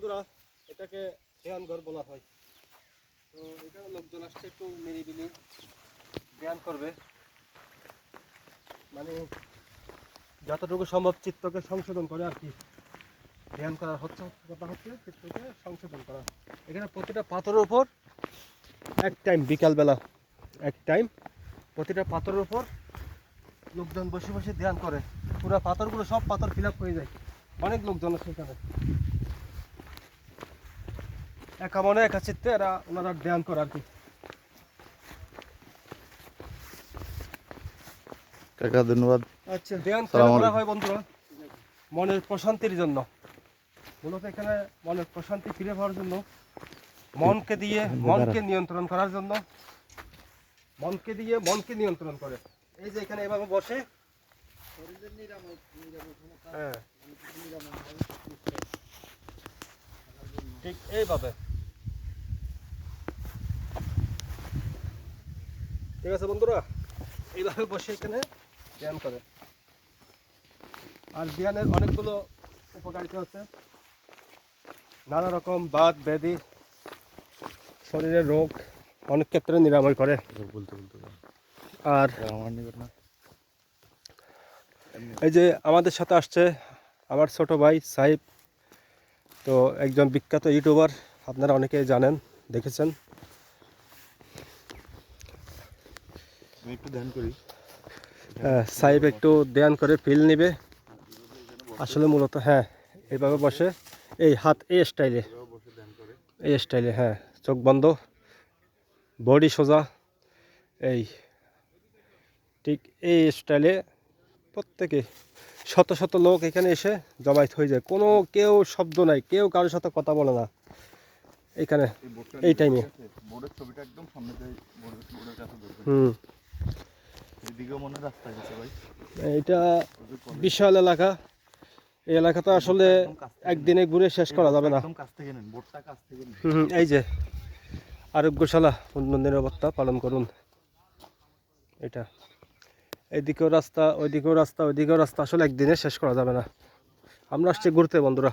বন্ধুরা, এটাকে ধ্যান ঘর বলা হয়। তো এখানে লোকজন আসছে একটু নিরিবিলি ধ্যান করবে, মানে যতটুকু সম্ভব চিত্তকে সংশোধন করে আর কি। ধ্যান করার কথা হচ্ছে চিত্তকে সংশোধন করা। এখানে প্রতিটা পাথরের উপর এক টাইম, বিকালবেলা এক টাইম প্রতিটা পাথরের উপর লোকজন বসে বসে ধ্যান করে। পুরো পাথরগুলো, সব পাথর ফিল আপ হয়ে যায়। অনেক লোকজন আছে এখানে, একা মনে একা চিত্তে ওনারা ধ্যান করে আর কি। কাকা ধন্যবাদ। আচ্ছা, ধ্যান করা হয় বন্ধুরা মনের প্রশান্তির জন্য। মূলত এখানে মনের প্রশান্তি ফিরে পাওয়ার জন্য, মনকে নিয়ন্ত্রণ করার জন্য, মনকে নিয়ন্ত্রণ করে। এই যে এখানে এভাবে বসে, হ্যাঁ ঠিক এইভাবে, ঠিক আছে বন্ধুরা, এইভাবে বসে এখানে ধ্যান করে। আর ধ্যানের অনেকগুলো উপকারিতা আছে। নানা রকম বাত ব্যাধি, শরীরের রোগ অনেক ক্ষেত্রে নিরাময় করে। আর এই যে আমাদের সাথে আসছে আমার ছোট ভাই সাহিব, তো একজন বিখ্যাত ইউটিউবার, আপনারা অনেকেই জানেন, দেখেছেন। একটু ধ্যান করি। সাহিব একটু ধ্যান করে ফিল নিবে। আসলে মূলত হ্যাঁ এইভাবে বসে, এই হাত এই স্টাইলে, হ্যাঁ চোখ বন্ধ, বডি সোজা, এই ঠিক এই স্টাইলে প্রত্যেকে শত শত লোক এখানে এসে জমায়েত হয়ে যায়। কেউ শব্দ নাই, কেউ কারোর সাথে কথা বলে না এখানে এই টাইমে। বোর্ডের ছবিটা একদম সামনে থেকে বোর্ডের কাছে ধরবেন। এদিকেও মনে রাস্তা গেছে ভাই। এটা বিশাল এলাকা। এই এলাকাটা আসলে একদিনে ঘুরে শেষ করা যাবে না। একদম কাছ থেকে নেন, বোর্ডটা কাছ থেকে নেন। এই যে আরোগ্যশালা উন্নয়ন নিরাপত্তা পালন করুন। এটা এইদিকেও রাস্তা, ওইদিকেও রাস্তা, ওইদিকেও রাস্তা, আসলে একদিনে শেষ করা যাবে না। আমরা আসছি ঘুরতে বন্ধুরা।